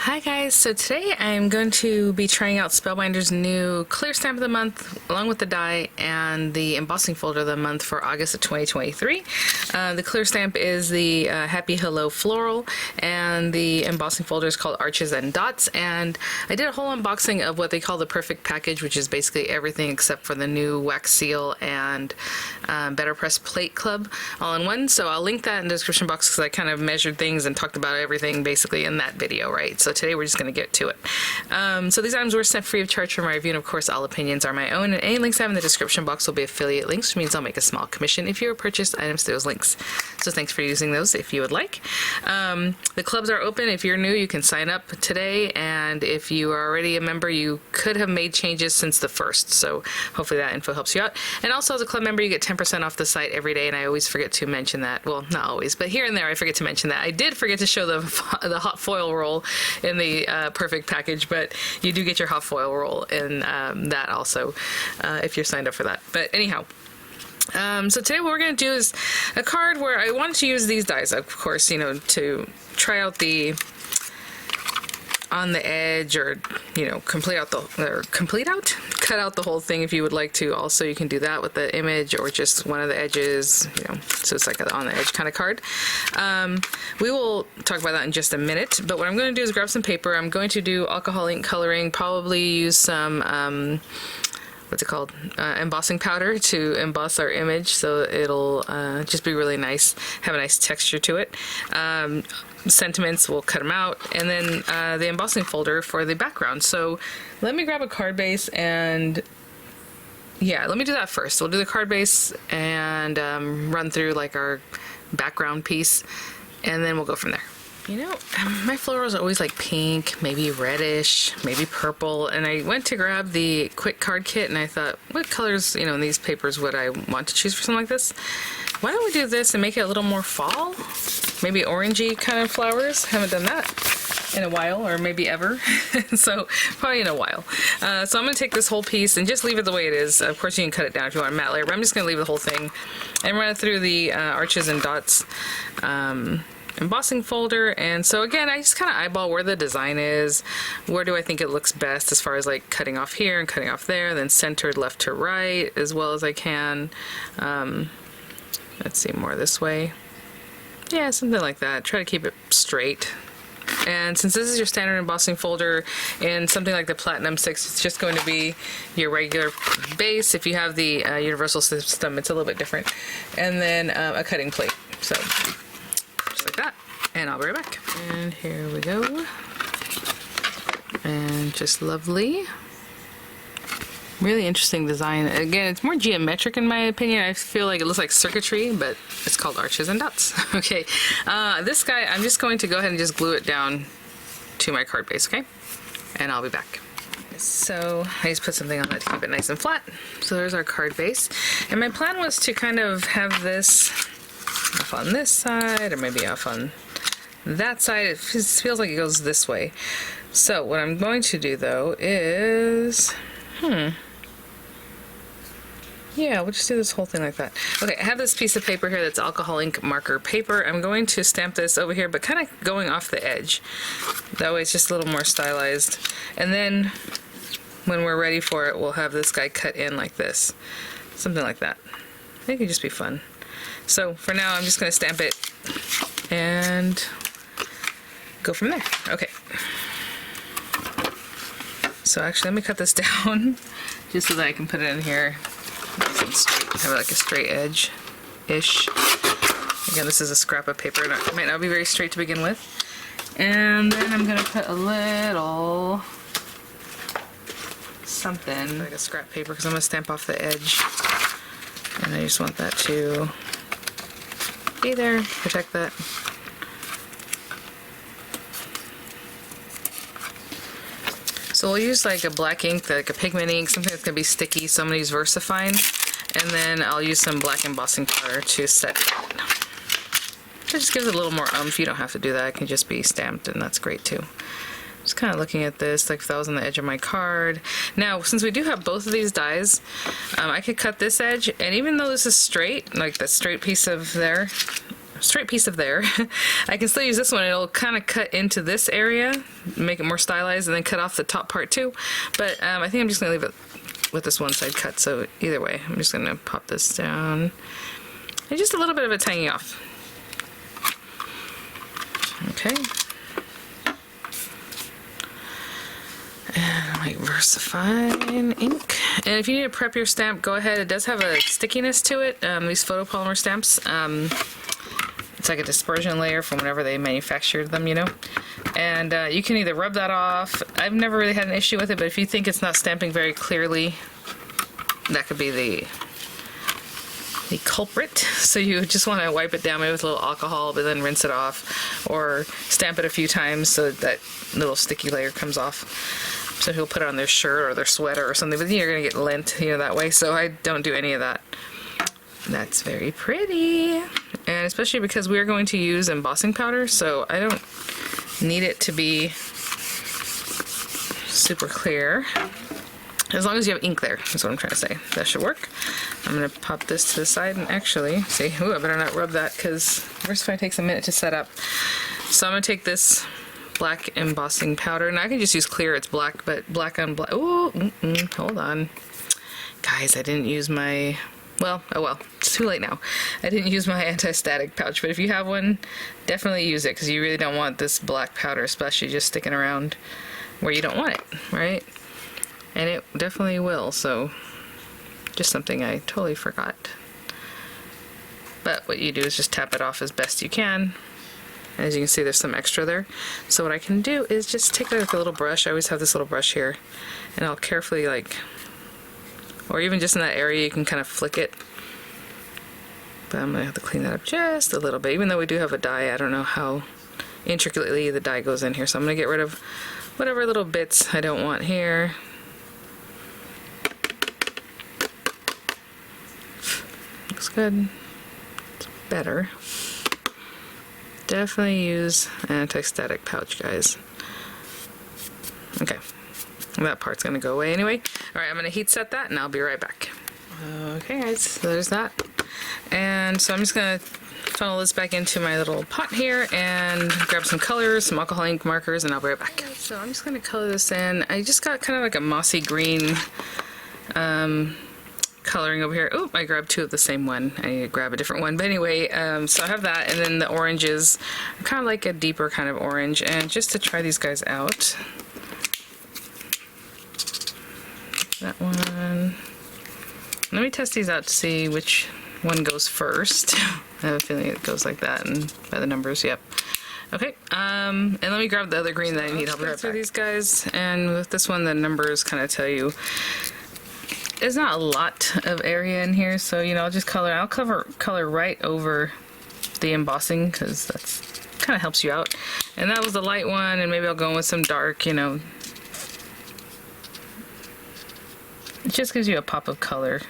Hi guys, so today I'm going to be trying out Spellbinders' new clear stamp of the month along with the die and the embossing folder of the month for August of 2023. The clear stamp is the Happy Hello Floral and the embossing folder is called Arches and Dots, and I did a whole unboxing of what they call the perfect package, which is basically everything except for the new wax seal and Better Press Plate Club all in one. So I'll link that in the description box because I kind of measured things and talked about everything basically in that video, right? So today we're just going to get to it. So these items were sent free of charge for my review, and of course all opinions are my own, and any links I have in the description box will be affiliate links, which means I'll make a small commission if you purchase items to those links. So thanks for using those if you would like. The clubs are open. If you're new, you can sign up today, and if you are already a member, you could have made changes since the 1st, so hopefully that info helps you out. And also as a club member, you get 10% off the site every day, and I always forget to mention that. Well, not always, but here and there I forget to mention that. I did forget to show the hot foil roll in the perfect package, but you do get your hot foil roll in that also if you're signed up for that. But anyhow, so today what we're going to do is a card where I wanted to use these dies, of course, you know, to try out the on the edge, or you know, cut out the whole thing if you would like to. Also, you can do that with the image or just one of the edges, you know, so it's like an on the edge kind of card. We will talk about that in just a minute, but what I'm going to do is grab some paper. I'm going to do alcohol ink coloring, probably use some what's it called, embossing powder to emboss our image, so it'll just be really nice, have a nice texture to it. Sentiments, we'll cut them out, and then the embossing folder for the background. So let me grab a card base, and yeah, let me do that first. We'll do the card base and run through like our background piece, and then we'll go from there. You know, my florals are always like pink, maybe reddish, maybe purple, and I went to grab the quick card kit and I thought, what colors, you know, in these papers would I want to choose for something like this? Why don't we do this and make it a little more fall? Maybe orangey kind of flowers. Haven't done that in a while, or maybe ever. So probably in a while. So I'm going to take this whole piece and just leave it the way it is. Of course you can cut it down if you want a matte layer, but I'm just going to leave the whole thing and run it through the Arches and Dots embossing folder. And so again, I just kind of eyeball where the design is, where do I think it looks best as far as like cutting off here and cutting off there, then centered left to right as well as I can. Let's see, more this way. Yeah, something like that. Try to keep it straight. And since this is your standard embossing folder in something like the Platinum 6, it's just going to be your regular base. If you have the universal system, it's a little bit different. And then a cutting plate. So just like that. And I'll be right back. And here we go. And just lovely. Really interesting design. Again, it's more geometric in my opinion. I feel like it looks like circuitry, but it's called Arches and Dots. Okay, this guy, I'm just going to go ahead and just glue it down to my card base, okay? And I'll be back. So I just put something on it to keep it nice and flat. So there's our card base. And my plan was to kind of have this off on this side, or maybe off on that side. It feels like it goes this way. So what I'm going to do though is, yeah, we'll just do this whole thing like that. Okay, I have this piece of paper here that's alcohol ink marker paper. I'm going to stamp this over here, but kind of going off the edge. That way it's just a little more stylized. And then when we're ready for it, we'll have this guy cut in like this. Something like that. I think it'd just be fun. So for now, I'm just going to stamp it and go from there. Okay. So actually, let me cut this down just so that I can put it in here. Have like a straight edge-ish. Again, this is a scrap of paper. It might not be very straight to begin with. And then I'm going to put a little something, like a scrap paper, because I'm going to stamp off the edge. And I just want that to be there, protect that. So we'll use like a black ink, like a pigment ink, something that's going to be sticky, so I'm going to use VersaFine. And then I'll use some black embossing powder to set that. It just gives it a little more oomph. You don't have to do that. It can just be stamped, and that's great too. Just kind of looking at this like if that was on the edge of my card. Now, since we do have both of these dies, I could cut this edge, and even though this is straight, like that straight piece of there, straight piece of there. I can still use this one. It'll kind of cut into this area, make it more stylized, and then cut off the top part too. But I think I'm just going to leave it with this one side cut. So either way, I'm just going to pop this down. And just a little bit of it's hanging off. Okay. And like VersaFine ink. And if you need to prep your stamp, go ahead. It does have a stickiness to it. These photopolymer stamps. It's like a dispersion layer from whenever they manufactured them, you know. And you can either rub that off. I've never really had an issue with it, but if you think it's not stamping very clearly, that could be the culprit. So you just want to wipe it down maybe with a little alcohol, but then rinse it off, or stamp it a few times so that little sticky layer comes off. So he'll put it on their shirt or their sweater or something, but then you're gonna get lint, you know, that way. So I don't do any of that. That's very pretty, and especially because we're going to use embossing powder, so I don't need it to be super clear. As long as you have ink there, is what I'm trying to say. That should work. I'm going to pop this to the side and actually, see, ooh, I better not rub that because VersaFine takes a minute to set up. So I'm going to take this black embossing powder, and I can just use clear, it's black, but black on black. Ooh, hold on. Guys, I didn't use my, well, oh well, it's too late now. I didn't use my anti-static pouch, but if you have one, definitely use it because you really don't want this black powder, especially just sticking around where you don't want it, right? And it definitely will, so just something I totally forgot. But what you do is just tap it off as best you can. As you can see, there's some extra there. So what I can do is just take it with a little brush. I always have this little brush here, and I'll carefully, like, or even just in that area, you can kind of flick it. But I'm gonna have to clean that up just a little bit. Even though we do have a die, I don't know how intricately the die goes in here. So I'm gonna get rid of whatever little bits I don't want here. Looks good. It's better. Definitely use an anti-static pouch, guys. Okay. That part's gonna go away anyway. Alright, I'm gonna heat set that and I'll be right back. Okay guys, so there's that. And so I'm just gonna funnel this back into my little pot here and grab some colors, some alcohol ink markers, and I'll be right back. Okay, so I'm just gonna color this in. I just got kind of like a mossy green coloring over here. Oh, I grabbed two of the same one. I need to grab a different one. But anyway, so I have that, and then the oranges are kind of like a deeper kind of orange. And just to try these guys out, that one. Let me test these out to see which one goes first. I have a feeling it goes like that, and by the numbers, yep. Okay, and let me grab the other green that I need. I'll be right back. These guys, and with this one, the numbers kind of tell you there's not a lot of area in here, so you know, I'll just color. I'll color right over the embossing because that's kind of helps you out. And that was the light one, and maybe I'll go in with some dark. You know, it just gives you a pop of color.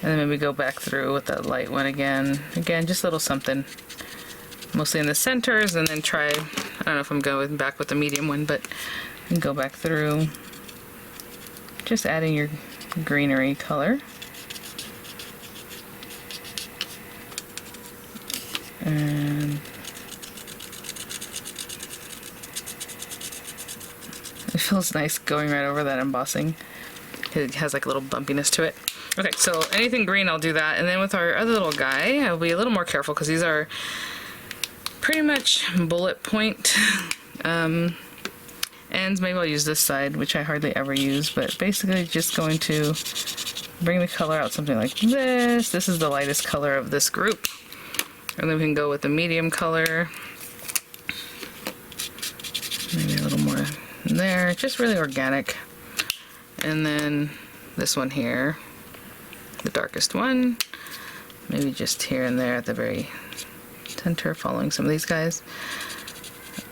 And then maybe go back through with that light one again. Again, just a little something. Mostly in the centers, and then try, I don't know if I'm going back with the medium one, but you can go back through. Just adding your greenery color. And it feels nice going right over that embossing. It has like a little bumpiness to it. Okay, so anything green, I'll do that. And then with our other little guy, I'll be a little more careful because these are pretty much bullet point ends. Maybe I'll use this side, which I hardly ever use, but basically just going to bring the color out something like this. This is the lightest color of this group. And then we can go with the medium color. Maybe a little more in there, just really organic. And then this one here, the darkest one, maybe just here and there at the very center, following some of these guys.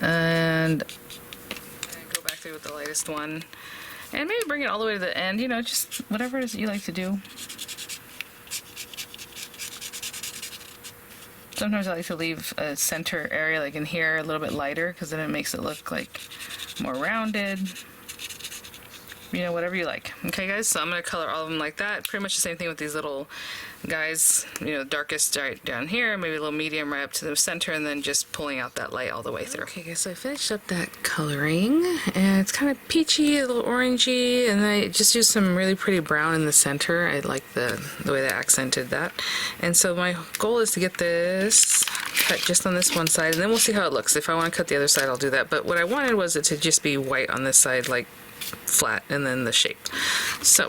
And go back through with the lightest one, and maybe bring it all the way to the end, you know, just whatever it is that you like to do. Sometimes I like to leave a center area, like in here, a little bit lighter, because then it makes it look like more rounded. you know, whatever you like. Okay guys, so I'm going to color all of them like that. Pretty much the same thing with these little guys, you know, darkest right down here, maybe a little medium right up to the center, and then just pulling out that light all the way through. Okay guys, so I finished up that coloring, and it's kind of peachy, a little orangey, and I just used some really pretty brown in the center. I like the way they accented that. And so my goal is to get this cut just on this one side, and then we'll see how it looks. If I want to cut the other side, I'll do that. But what I wanted was it to just be white on this side, like flat, and then the shape. So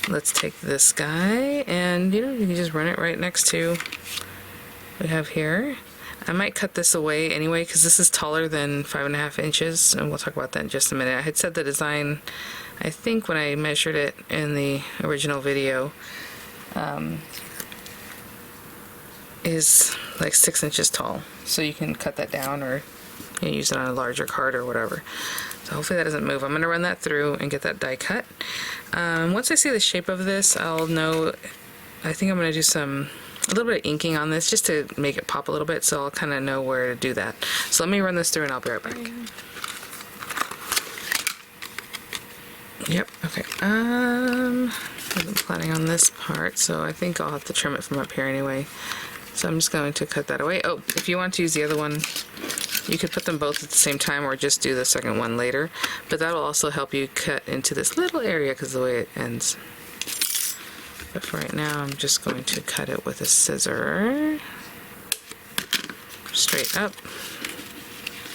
let's take this guy, and you know, you can just run it right next to what we have here. I might cut this away anyway because this is taller than 5.5 inches, and we'll talk about that in just a minute. I had said the design, I think when I measured it in the original video, is like 6 inches tall, so you can cut that down or you know, use it on a larger card or whatever. So hopefully that doesn't move. I'm going to run that through and get that die cut. Once I see the shape of this, I'll know. I think I'm going to do a little bit of inking on this just to make it pop a little bit, so I'll kind of know where to do that. So let me run this through and I'll be right back. Yep, okay. I've been planning on this part, so I think I'll have to trim it from up here anyway. So I'm just going to cut that away. Oh, if you want to use the other one, you could put them both at the same time or just do the second one later. But that'll also help you cut into this little area because of the way it ends. But for right now, I'm just going to cut it with a scissor. Straight up.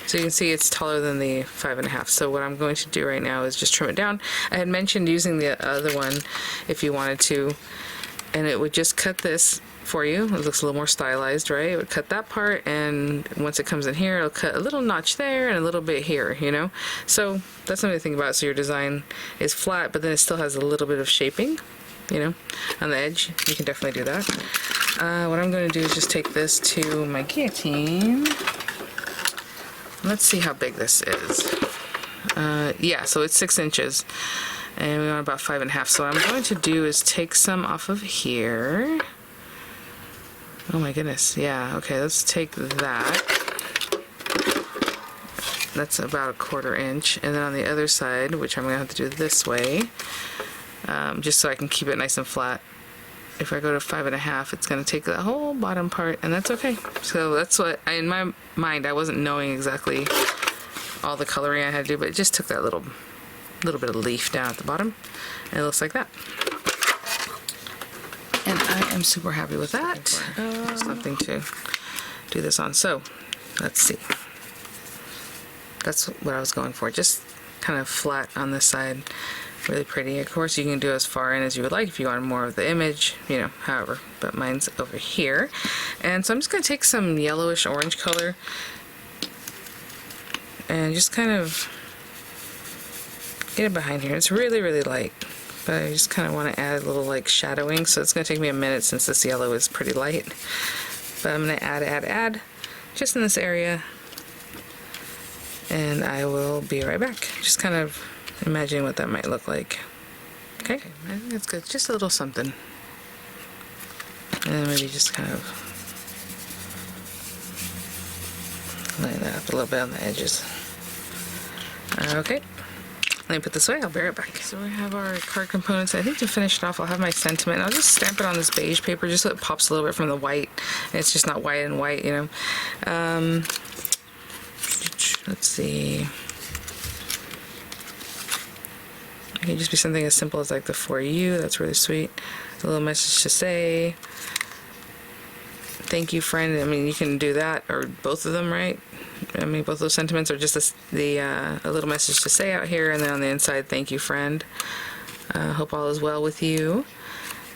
So you can see it's taller than the 5.5. So what I'm going to do right now is just trim it down. I had mentioned using the other one if you wanted to, and it would just cut this for you. It looks a little more stylized, right? It would cut that part, and once it comes in here, it'll cut a little notch there and a little bit here, you know? So that's something to think about. So your design is flat, but then it still has a little bit of shaping, you know, on the edge. You can definitely do that. What I'm going to do is just take this to my guillotine. Let's see how big this is. Yeah, so it's 6 inches, and we want about 5.5. So what I'm going to do is take some off of here. Oh my goodness, yeah, okay, let's take that. That's about 1/4 inch. And then on the other side, which I'm gonna have to do this way, just so I can keep it nice and flat. If I go to 5.5, it's gonna take the whole bottom part, and that's okay. So that's what, in my mind, I wasn't knowing exactly all the coloring I had to do, but it just took that little bit of leaf down at the bottom, and it looks like that. And I am super happy with that. Something to do this on. So let's see. That's what I was going for. Just kind of flat on this side. Really pretty. Of course, you can do as far in as you would like if you want more of the image, you know, however. But mine's over here. And so I'm just going to take some yellowish orange color and just kind of get it behind here. It's really, really light. But I just kind of want to add a little like shadowing, so it's going to take me a minute since this yellow is pretty light. But I'm going to add, just in this area, and I will be right back. Just kind of imagining what that might look like. Okay, I think that's good. Just a little something. And then maybe just kind of line that up a little bit on the edges. Okay. Let me put this away, I'll be right back. So we have our card components. I think to finish it off, I'll have my sentiment. I'll just stamp it on this beige paper just so it pops a little bit from the white. And it's just not white and white, you know. Let's see. It can just be something as simple as like the for you. That's really sweet. A little message to say. Thank you, friend. I mean, you can do that, or both of them, right? I mean, both those sentiments are just a little message to say out here, and then on the inside, thank you, friend. Hope all is well with you.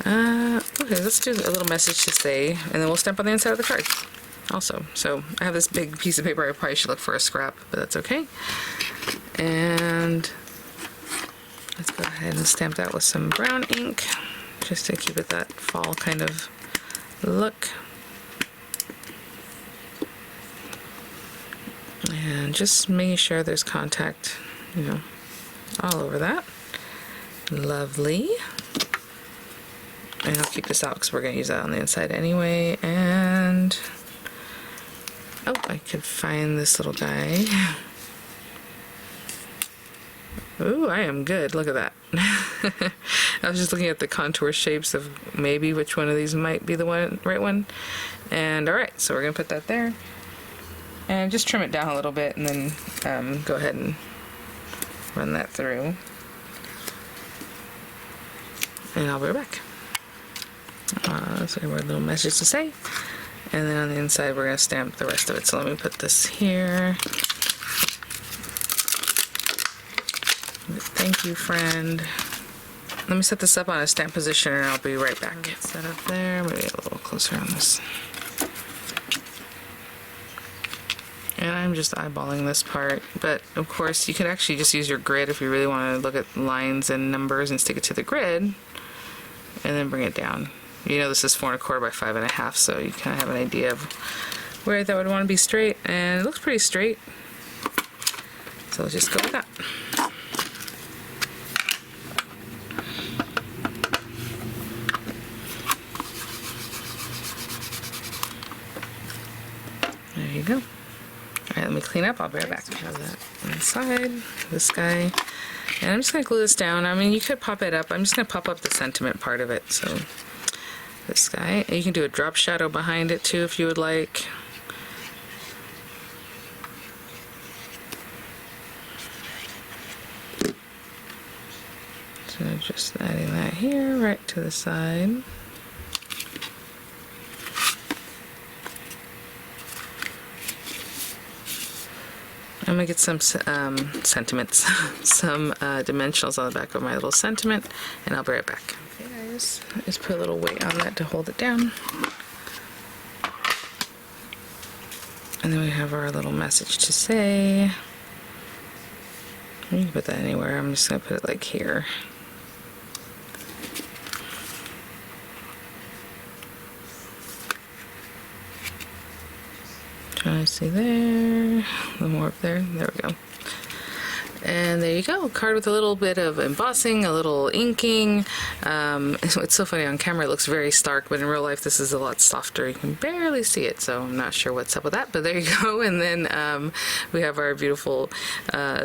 Okay, let's do a little message to say, and then we'll stamp on the inside of the card also. So I have this big piece of paper. I probably should look for a scrap, but that's okay. And let's go ahead and stamp that with some brown ink, just to keep it that fall kind of look. And just making sure there's contact, you know, all over that. Lovely. And I'll keep this out because we're going to use that on the inside anyway. And oh, I could find this little guy. Ooh, I am good. Look at that. I was just looking at the contour shapes of maybe which one of these might be the right one. And alright, so we're going to put that there. And just trim it down a little bit and then go ahead and run that through. And I'll be right back. So we have a little message to say. And then on the inside we're going to stamp the rest of it. So let me put this here. Thank you, friend. Let me set this up on a stamp position and I'll be right back. Get set up there. Maybe a little closer on this. And I'm just eyeballing this part, but of course you could actually just use your grid if you really want to look at lines and numbers and stick it to the grid and then bring it down. You know this is 4 1/4 by 5 1/2, so you kind of have an idea of where that would want to be straight, and it looks pretty straight. So let's just go with that. There you go. Alright, let me clean up. I'll be right back. I have that on the side, this guy. And I'm just going to glue this down. I mean, you could pop it up. I'm just going to pop up the sentiment part of it. So, this guy. And you can do a drop shadow behind it too if you would like. So, just adding that here, right to the side. I'm going to get some sentiments, some dimensionals on the back of my little sentiment, and I'll be right back. Okay guys, just put a little weight on that to hold it down. And then we have our little message to say. You can put that anywhere, I'm just going to put it like here. Trying to see there, a little more up there, there we go. And there you go, a card with a little bit of embossing, a little inking. It's so funny, on camera it looks very stark, but in real life this is a lot softer. You can barely see it, so I'm not sure what's up with that, but there you go. And then we have our beautiful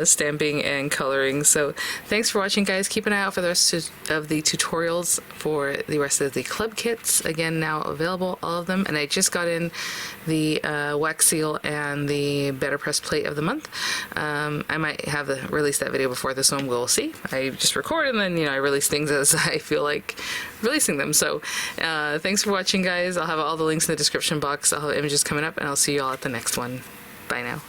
stamping and coloring. So thanks for watching, guys. Keep an eye out for the rest of the tutorials for the rest of the club kits. Again, now available, all of them. And I just got in the wax seal and the Better Press plate of the month. I might have release that video before this one, we'll see. I just record and then, you know, I release things as I feel like releasing them. So thanks for watching, guys. I'll have all the links in the description box. I'll have images coming up, and I'll see you all at the next one. Bye now.